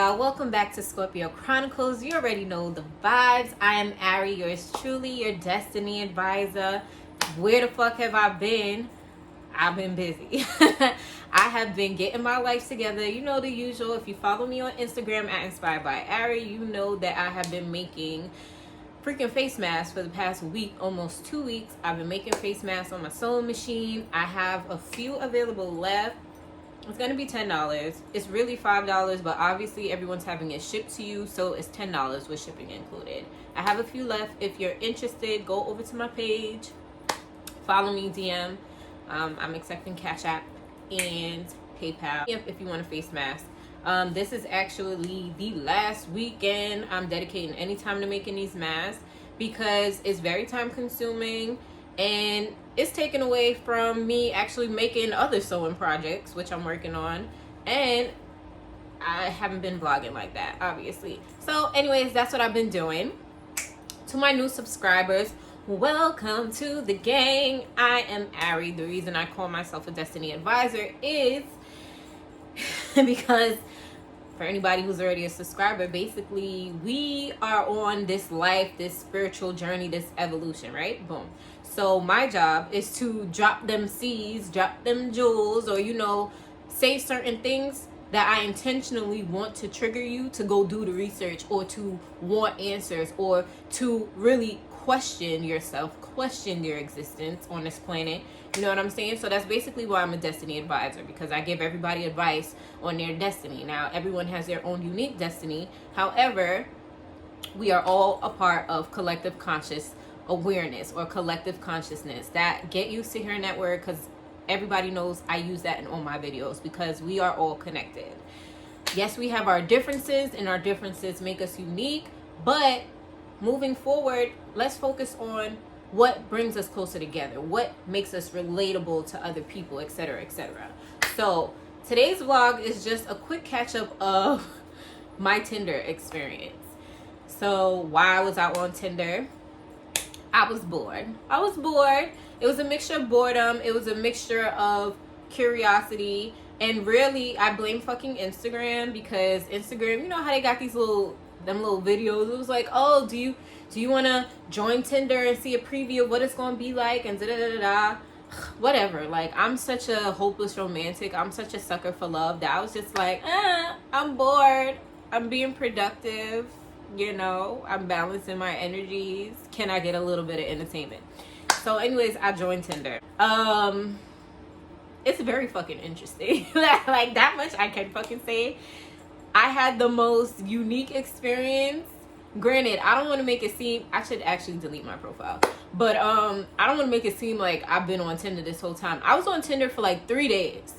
y'all, welcome back to Scorpio Chronicles. You already know the vibes. I am Ari, yours truly, your destiny advisor. Where the fuck have I been? I've been busy. I have been getting my life together. You know the usual. If you follow me on Instagram at Inspired by Ari, you know that I have been making freaking face masks for the past week, almost 2 weeks. I've been making face masks on my sewing machine. I have a few available left. It's going to be $10. It's really $5, but obviously everyone's having it shipped to you, so it's $10 with shipping included. I have a few left. If you're interested, go over to my page, follow me, DM. I'm accepting Cashapp and PayPal if you want a face mask. This is actually the last weekend I'm dedicating any time to making these masks because it's very time consuming and it's taken away from me actually making other sewing projects, which I'm working on, and I haven't been vlogging like that, obviously. So anyways, that's what I've been doing. To my new subscribers, welcome to the gang. I am Ari. The reason I call myself a destiny advisor is because for anybody who's already a subscriber, basically we are on this life, this spiritual journey, this evolution, right? Boom. So my job is to drop them seeds, drop them jewels, or, you know, say certain things that I intentionally want to trigger you to go do the research, or to want answers, or to really question yourself, question your existence on this planet. You know what I'm saying? So that's basically why I'm a destiny advisor, because I give everybody advice on their destiny. Now, everyone has their own unique destiny. However, we are all a part of collective conscious awareness or collective consciousness. That get used to hearing that word, because everybody knows I use that in all my videos, because we are all connected. Yes, we have our differences, and our differences make us unique, but moving forward, let's focus on what brings us closer together, what makes us relatable to other people, etc., etc. So today's vlog is just a quick catch up of my Tinder experience. So while I was out on Tinder, I was bored. It was a mixture of boredom. It was a mixture of curiosity. And really, I blame fucking Instagram, because Instagram, you know how they got these little videos. It was like, oh, do you want to join Tinder and see a preview of what it's going to be like, and da-da-da-da-da. Whatever. Like, I'm such a hopeless romantic. I'm such a sucker for love that I was just like, I'm bored. I'm being productive. You know, I'm balancing my energies. Can I get a little bit of entertainment? So anyways, I joined Tinder. It's very fucking interesting. Like, that much I can fucking say. I had the most unique experience. Granted, I don't want to make it seem, I should actually delete my profile, but I don't want to make it seem like I've been on Tinder this whole time. I was on Tinder for like 3 days.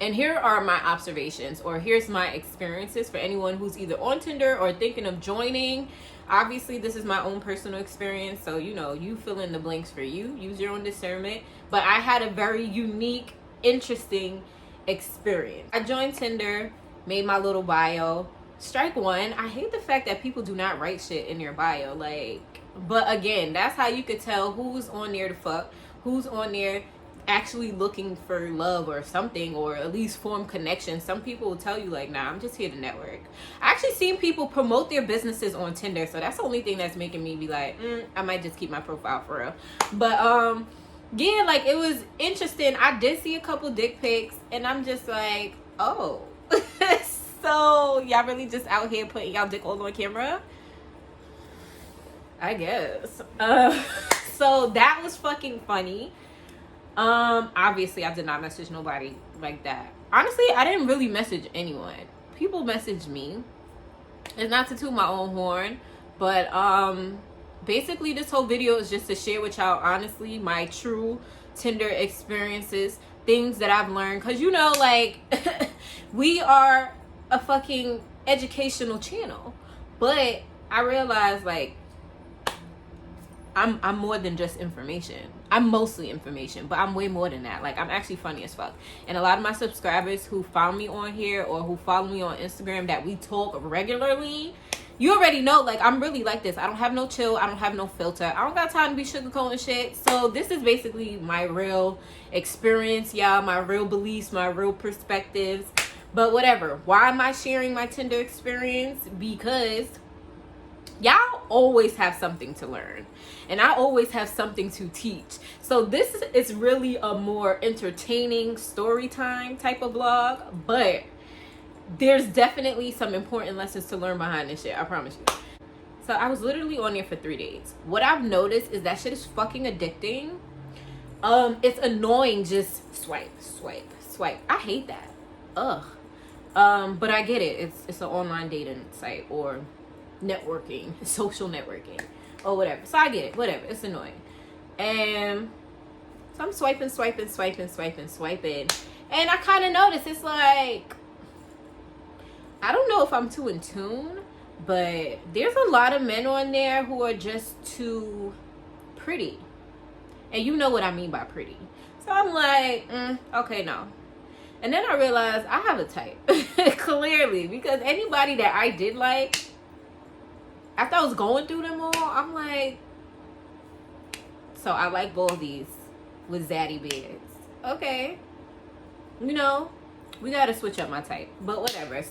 And here are my observations, or here's my experiences for anyone who's either on Tinder or thinking of joining. Obviously, this is my own personal experience, so, you know, you fill in the blanks for you. Use your own discernment. But I had a very unique, interesting experience. I joined Tinder, made my little bio. Strike one, I hate the fact that people do not write shit in their bio. Like, but again, that's how you could tell who's on there to fuck, who's on there actually looking for love or something, or at least form connections. Some people will tell you like, nah, I'm just here to network. I actually seen people promote their businesses on Tinder, so that's the only thing that's making me be like, I might just keep my profile for real. But yeah, like, it was interesting. I did see a couple dick pics, and I'm just like, oh. So y'all really just out here putting y'all dick all on camera? I guess. So that was fucking funny. Obviously I did not message nobody like that. Honestly, I didn't really message anyone. People messaged me. It's not to toot my own horn, but basically this whole video is just to share with y'all, honestly, my true Tinder experiences, things that I've learned, because, you know, like, we are a fucking educational channel, but I realized, like, I'm more than just information. I'm mostly information, but I'm way more than that. Like, I'm actually funny as fuck. And a lot of my subscribers who found me on here, or who follow me on Instagram, that we talk regularly, you already know, like, I'm really like this. I don't have no chill. I don't have no filter. I don't got time to be sugarcoating shit. So this is basically my real experience, y'all. My real beliefs, my real perspectives. But whatever. Why am I sharing my Tinder experience? Because y'all always have something to learn, and I always have something to teach. So this is really a more entertaining story time type of vlog, but there's definitely some important lessons to learn behind this shit, I promise you. So I was literally on there for 3 days. What I've noticed is that shit is fucking addicting. It's annoying, just swipe. I hate that. Ugh. But I get it. It's an online dating site or networking, social networking, or whatever. So I get it. Whatever. It's annoying. And so I'm swiping. And I kind of notice it's like, I don't know if I'm too in tune, but there's a lot of men on there who are just too pretty. And you know what I mean by pretty. So I'm like, okay, no. And then I realized I have a type. Clearly. Because anybody that I did like, after I was going through them all, I'm like, so I like Baldies with zaddy beards. Okay. You know, we gotta switch up my type. But whatever.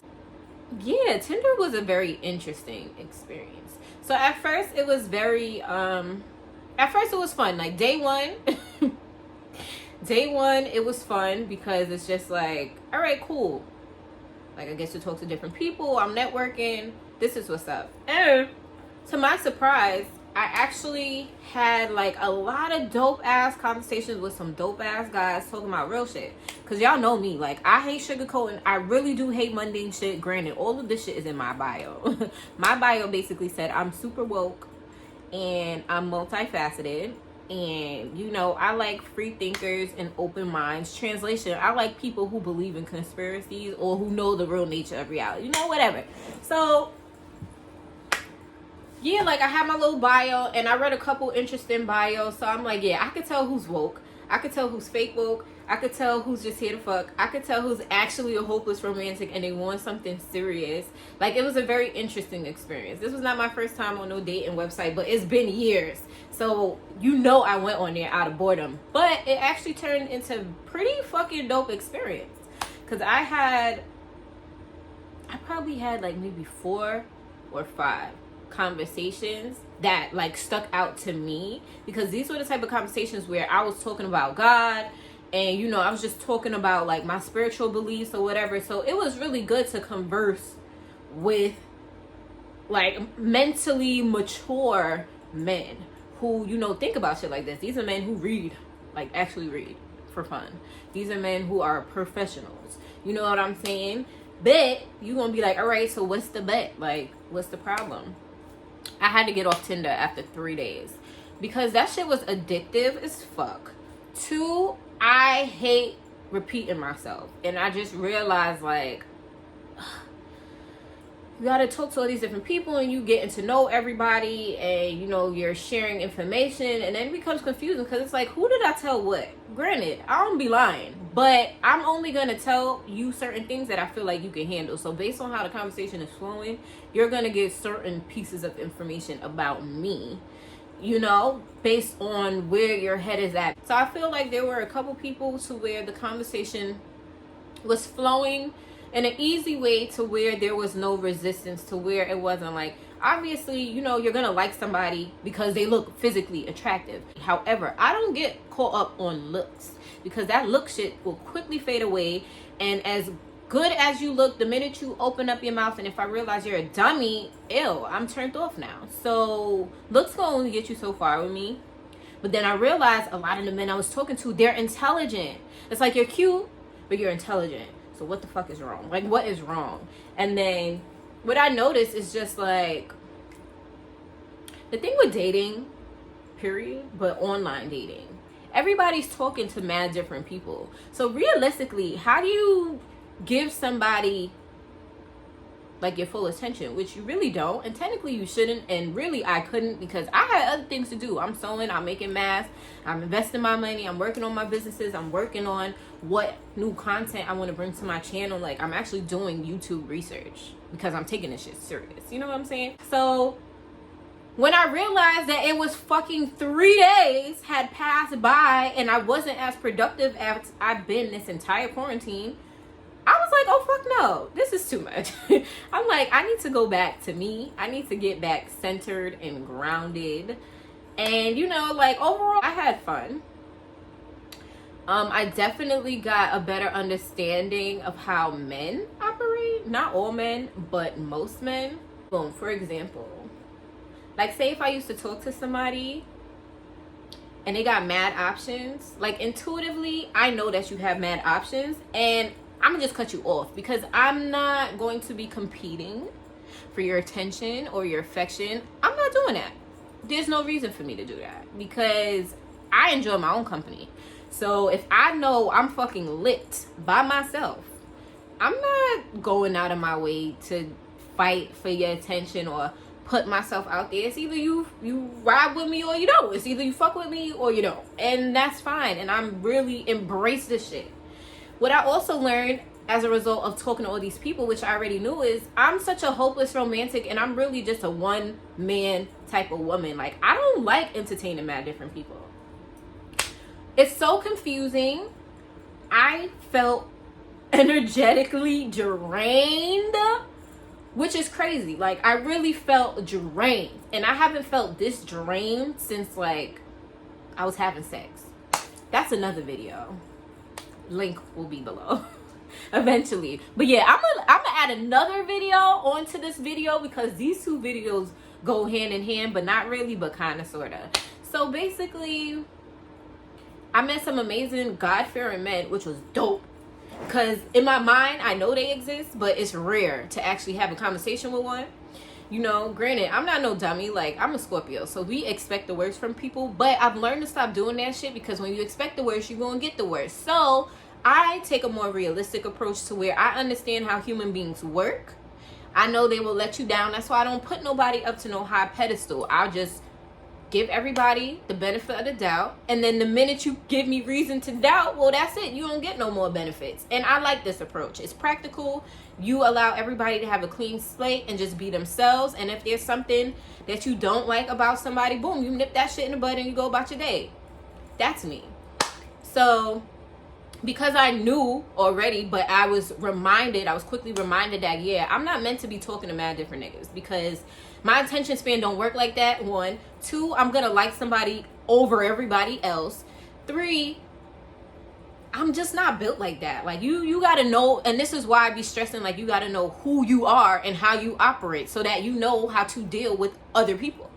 Yeah, Tinder was a very interesting experience. So at first it was very, at first it was fun. Like day one, it was fun because it's just like, all right, cool. Like I get to talk to different people. I'm networking. This is what's up. And to my surprise, I actually had like a lot of dope ass conversations with some dope ass guys talking about real shit. Cause y'all know me, like I hate sugarcoating. I really do hate mundane shit. Granted, all of this shit is in my bio. My bio basically said I'm super woke and I'm multifaceted. And you know, I like free thinkers and open minds. Translation, I like people who believe in conspiracies or who know the real nature of reality. You know, whatever. So yeah, like I had my little bio and I read a couple interesting bios. So I'm like, yeah, I could tell who's woke. I could tell who's fake woke. I could tell who's just here to fuck. I could tell who's actually a hopeless romantic and they want something serious. Like it was a very interesting experience. This was not my first time on no dating website, but it's been years. So you know I went on there out of boredom. But it actually turned into pretty fucking dope experience. Cause I probably had like maybe 4 or 5 conversations that like stuck out to me, because these were the type of conversations where I was talking about God and you know I was just talking about like my spiritual beliefs or whatever. So it was really good to converse with like mentally mature men who, you know, think about shit like this. These are men who read, like actually read for fun. These are men who are professionals. You know what I'm saying? Bet you gonna be like, all right, so what's the bet? Like, what's the problem? I had to get off Tinder after 3 days because that shit was addictive as fuck. 2, I hate repeating myself, and I just realized like you gotta talk to all these different people and you getting to know everybody and you know you're sharing information, and then it becomes confusing because it's like, who did I tell what? Granted, I don't be lying, but I'm only gonna tell you certain things that I feel like you can handle. So based on how the conversation is flowing, you're gonna get certain pieces of information about me, you know, based on where your head is at. So I feel like there were a couple people to where the conversation was flowing in an easy way to where there was no resistance, to where it wasn't like, obviously, you know, you're gonna like somebody because they look physically attractive. However, I don't get caught up on looks because that look shit will quickly fade away. And as good as you look, the minute you open up your mouth and if I realize you're a dummy, ew, I'm turned off now. So looks gonna only get you so far with me. But then I realized a lot of the men I was talking to, they're intelligent. It's like, you're cute, but you're intelligent. So what the fuck is wrong? Like, what is wrong? And then what I noticed is just like, the thing with dating, period, but online dating, everybody's talking to mad different people. So realistically, how do you give somebody like your full attention, which you really don't, and technically you shouldn't, and really I couldn't, because I had other things to do. I'm sewing, I'm making masks, I'm investing my money, I'm working on my businesses, I'm working on what new content I want to bring to my channel. Like, I'm actually doing YouTube research because I'm taking this shit serious, you know what I'm saying? So when I realized that it was fucking 3 days had passed by and I wasn't as productive as I've been this entire quarantine, I was like, oh fuck no, this is too much. I'm like, I need to go back to me. I need to get back centered and grounded. And, you know, like, overall, I had fun. I definitely got a better understanding of how men operate. Not all men, but most men. Boom, for example, like, say if I used to talk to somebody and they got mad options, like, intuitively, I know that you have mad options, and I'm gonna just cut you off because I'm not going to be competing for your attention or your affection. I'm not doing that. There's no reason for me to do that because I enjoy my own company. So if I know I'm fucking lit by myself, I'm not going out of my way to fight for your attention or put myself out there. It's either you ride with me or you don't. It's either you fuck with me or you don't. And that's fine. And I'm really embrace this shit. What I also learned as a result of talking to all these people, which I already knew, is I'm such a hopeless romantic and I'm really just a one man type of woman. Like, I don't like entertaining mad different people. It's so confusing. I felt energetically drained, which is crazy. Like, I really felt drained. And I haven't felt this drained since, like, I was having sex. That's another video. Link will be below eventually. But yeah, I'm gonna add another video onto this video because these two videos go hand in hand, but not really, but kind of, sort of. So basically, I met some amazing God-fearing men, which was dope. Because in my mind, I know they exist, but it's rare to actually have a conversation with one. You know, granted, I'm not no dummy. Like, I'm a Scorpio, so we expect the worst from people. But I've learned to stop doing that shit because when you expect the worst, you're going to get the worst. So I take a more realistic approach to where I understand how human beings work. I know they will let you down. That's why I don't put nobody up to no high pedestal. I'll just give everybody the benefit of the doubt, and then the minute you give me reason to doubt, well, that's it. You don't get no more benefits. And I like this approach. It's practical. You allow everybody to have a clean slate and just be themselves. And if there's something that you don't like about somebody, boom, you nip that shit in the bud and you go about your day. That's me. So because I knew already, but I was quickly reminded that, yeah, I'm not meant to be talking to mad different niggas because my attention span don't work like that. 1, 2, I'm gonna like somebody over everybody else. 3, I'm just not built like that. Like, you gotta know, and this is why I be stressing, like, you gotta know who you are and how you operate so that you know how to deal with other people.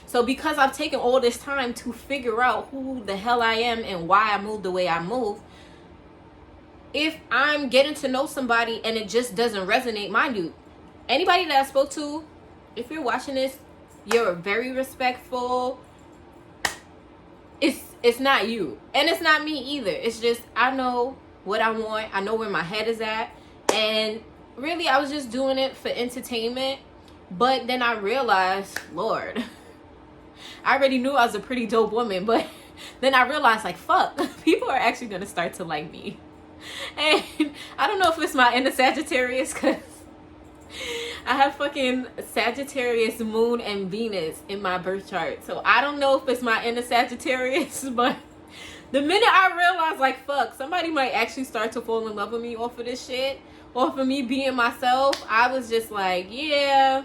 So because I've taken all this time to figure out who the hell I am and why I move the way I move, if I'm getting to know somebody and it just doesn't resonate, mind you, anybody that I spoke to, if you're watching this, you're very respectful. It's not you. And it's not me either. It's just, I know what I want. I know where my head is at. And really, I was just doing it for entertainment. But then I realized, Lord, I already knew I was a pretty dope woman. But then I realized, like, fuck, people are actually going to start to like me. And I don't know if it's my inner Sagittarius, because I have fucking Sagittarius, Moon, and Venus in my birth chart. So I don't know if it's my inner Sagittarius, but the minute I realized, like, fuck, somebody might actually start to fall in love with me off of this shit, off of me being myself, I was just like, yeah,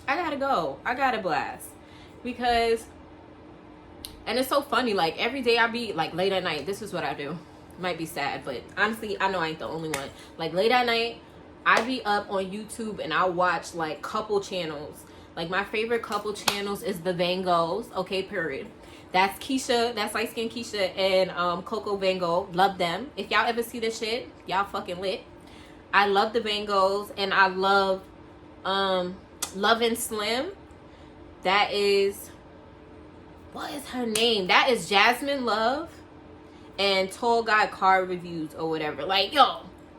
I gotta go. I gotta blast. Because, and it's so funny, like, every day I be, like, late at night, this is what I do. Might be sad, but honestly, I know I ain't the only one. Like, late at night, I be up on YouTube and I watch, like, couple channels. Like, my favorite couple channels is the Van Goghs. Okay, period. That's Keisha, that's light skin Keisha and Coco Van Gogh. Love them. If y'all ever see this shit, y'all fucking lit. I love the Van Goghs, and I love Love and Slim. That is, what is her name? That is Jasmine Love and Tall Guy Car Reviews or whatever. Like, yo,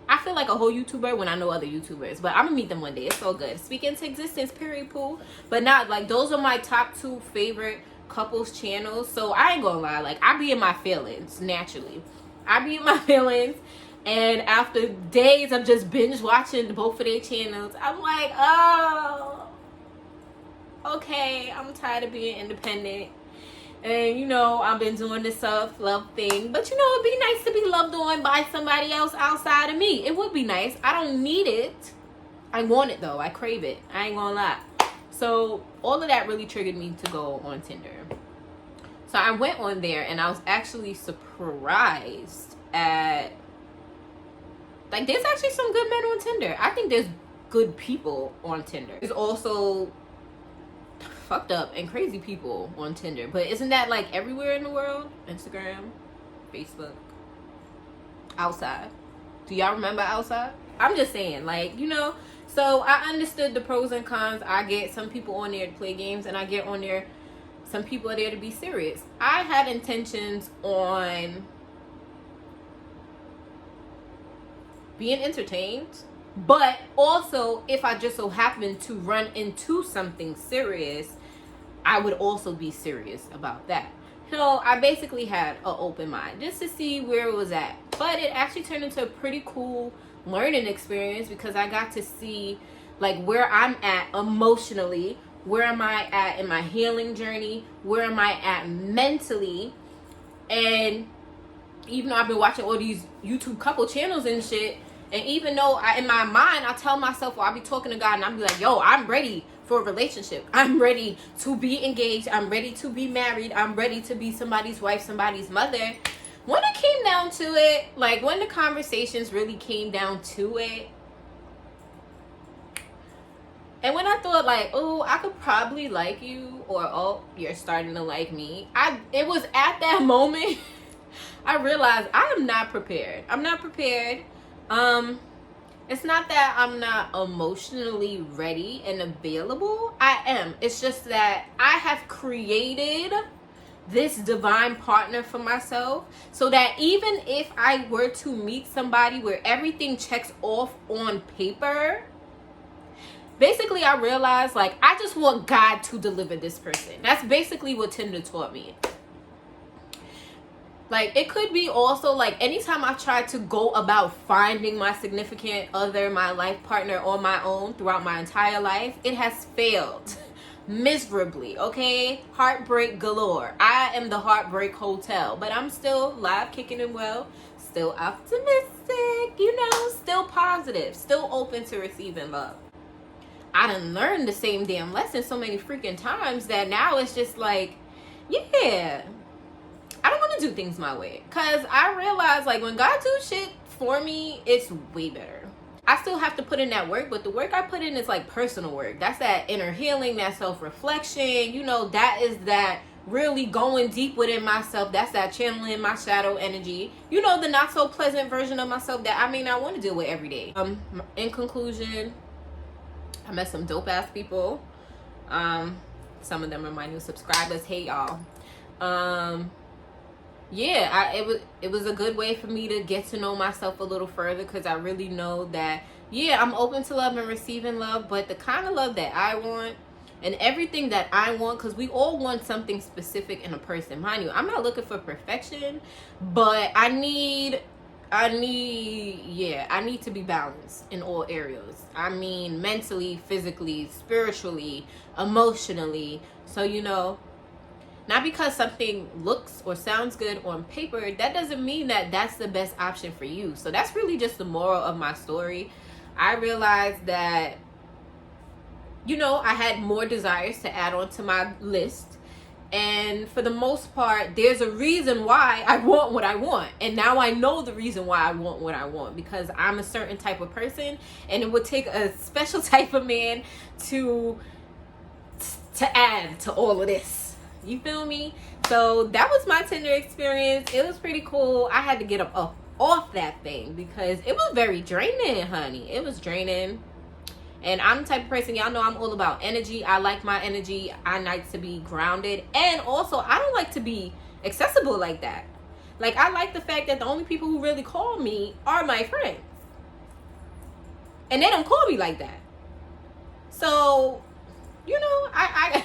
I feel like a whole YouTuber when I know other YouTubers, but I'm gonna meet them one day. It's so good. Speak into existence, period, poo. But not, like, those are my top 2 favorite couples channels. So I ain't gonna lie, like, I be in my feelings naturally. I be in my feelings, and after days of just binge watching both of their channels, I'm like, oh, okay, I'm tired of being independent. And, you know, I've been doing this self-love thing. But, you know, it'd be nice to be loved on by somebody else outside of me. It would be nice. I don't need it. I want it, though. I crave it. I ain't gonna lie. So, all of that really triggered me to go on Tinder. So, I went on there, and I was actually surprised at... Like, there's actually some good men on Tinder. I think there's good people on Tinder. There's also fucked up and crazy people on Tinder. But isn't that like everywhere in the world? Instagram, Facebook, outside. Do y'all remember outside? I'm just saying, like, you know. So I understood the pros and cons. I get some people on there to play games, and I get on there, some people are there to be serious. I had intentions on being entertained, but also if I just so happen to run into something serious, I would also be serious about that. So I basically had an open mind just to see where it was at. But it actually turned into a pretty cool learning experience because I got to see like where I'm at emotionally, where am I at in my healing journey, where am I at mentally. And even though I've been watching all these YouTube couple channels and shit, and even though in my mind, I tell myself, well, I'll be talking to God and I'll be like, yo, I'm ready for a relationship. I'm ready to be engaged. I'm ready to be married. I'm ready to be somebody's wife, somebody's mother. When it came down to it, like when the conversations really came down to it, and when I thought like, oh, I could probably like you, or oh, you're starting to like me, it was at that moment I realized I am not prepared. I'm not prepared. It's not that I'm not emotionally ready and available. I am. It's just that I have created this divine partner for myself so that even if I were to meet somebody where everything checks off on paper, basically I realized like I just want God to deliver this person. That's basically what Tinder taught me. Like, it could be also, like, anytime I've tried to go about finding my significant other, my life partner on my own throughout my entire life, it has failed miserably, okay? Heartbreak galore. I am the Heartbreak Hotel, but I'm still live, kicking and well, still optimistic, you know, still positive, still open to receiving love. I done learned the same damn lesson so many freaking times that now it's just like, yeah, I don't want to do things my way. Because I realize, like, when God do shit for me, it's way better. I still have to put in that work, but the work I put in is, like, personal work. That's that inner healing, that self-reflection. You know, that is that really going deep within myself. That's that channeling my shadow energy. You know, the not-so-pleasant version of myself that I may not want to deal with every day. In conclusion, I met some dope-ass people. Some of them are my new subscribers. Hey, y'all. Yeah, it was a good way for me to get to know myself a little further, because I really know that, yeah, I'm open to love and receiving love, but the kind of love that I want and everything that I want, because we all want something specific in a person. Mind you, I'm not looking for perfection, but I need to be balanced in all areas. I mean, mentally, physically, spiritually, emotionally. So, you know, not because something looks or sounds good on paper, that doesn't mean that that's the best option for you. So that's really just the moral of my story. I realized that, you know, I had more desires to add on to my list. And for the most part, there's a reason why I want what I want. And now I know the reason why I want what I want, because I'm a certain type of person, and it would take a special type of man to add to all of this. You feel me? So that was my Tinder experience. It was pretty cool. I had to get up off that thing because it was very draining, honey. It was draining. And I'm the type of person, y'all know I'm all about energy. I like my energy. I like to be grounded. And also, I don't like to be accessible like that. Like, I like the fact that the only people who really call me are my friends. And they don't call me like that. So, you know, I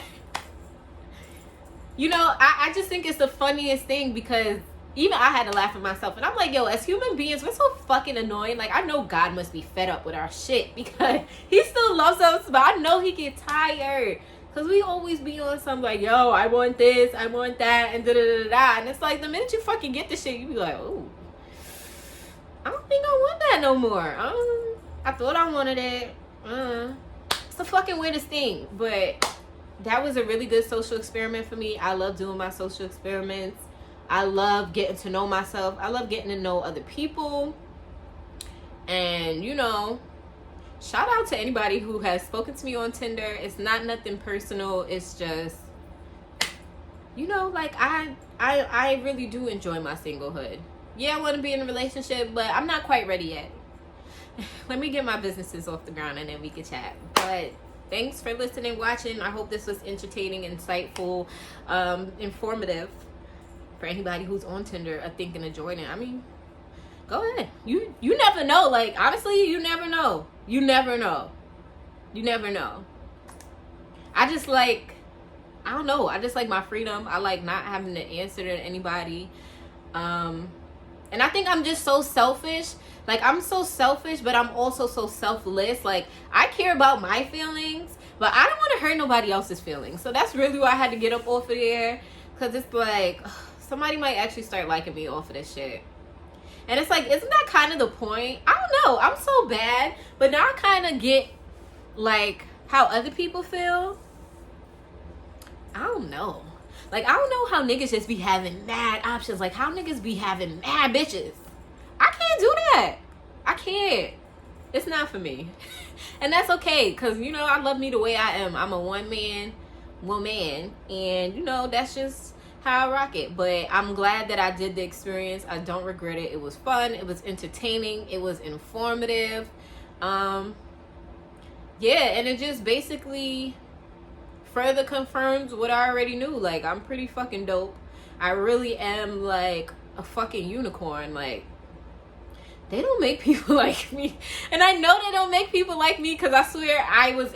just think it's the funniest thing, because even I had to laugh at myself. And I'm like, yo, as human beings, we're so fucking annoying. Like, I know God must be fed up with our shit, because he still loves us, but I know he get tired Because we always be on something like, yo, I want this, I want that, and da-da-da-da. And it's like, the minute you fucking get the shit, you be like, oh, I don't think I want that no more. I thought I wanted it. It's the fucking weirdest thing. But that was a really good social experiment for me. I love doing my social experiments. I love getting to know myself. I love getting to know other people. And, you know, shout out to anybody who has spoken to me on Tinder. It's not nothing personal. It's just, you know, like I really do enjoy my singlehood. Yeah, I want to be in a relationship, but I'm not quite ready yet. Let me get my businesses off the ground and then we can chat. But thanks for listening, watching. I hope this was entertaining, insightful, informative for anybody who's on Tinder or thinking of joining. I mean, go ahead. You never know. Like, honestly, you never know. You never know. You never know. I just like, I don't know. I just like my freedom. I like not having to answer to anybody. And I think I'm just so selfish. Like, I'm so selfish, but I'm also so selfless. Like, I care about my feelings, but I don't want to hurt nobody else's feelings. So that's really why I had to get up off of there. Because it's like, somebody might actually start liking me off of this shit. And it's like, isn't that kind of the point? I don't know. I'm so bad. But now I kind of get, like, how other people feel. I don't know. Like, I don't know how niggas just be having mad options. Like, how niggas be having mad bitches. I can't do that. I can't. It's not for me. And that's okay. Because, you know, I love me the way I am. I'm a one-man woman. And, you know, that's just how I rock it. But I'm glad that I did the experience. I don't regret it. It was fun. It was entertaining. It was informative. Yeah, and it just basically further confirms what I already knew. Like, I'm pretty fucking dope. I really am like a fucking unicorn. Like, they don't make people like me. And I know they don't make people like me because I swear I was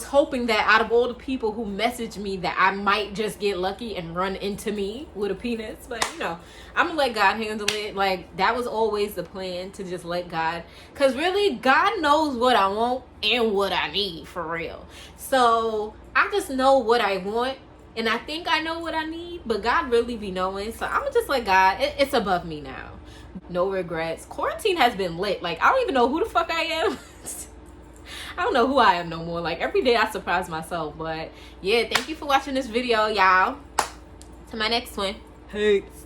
hoping that out of all the people who messaged me that I might just get lucky and run into me with a penis. But, you know, I'm going to let God handle it. Like, that was always the plan, to just let God. Because really, God knows what I want and what I need, for real. So, I just know what I want. And I think I know what I need. But God really be knowing. So, I'm going to just let God. It's above me now. No regrets. Quarantine has been lit. Like, I don't even know who the fuck I am. I don't know who I am no more. Like, every day I surprise myself. But yeah, thank you for watching this video, y'all. To my next one. Peace.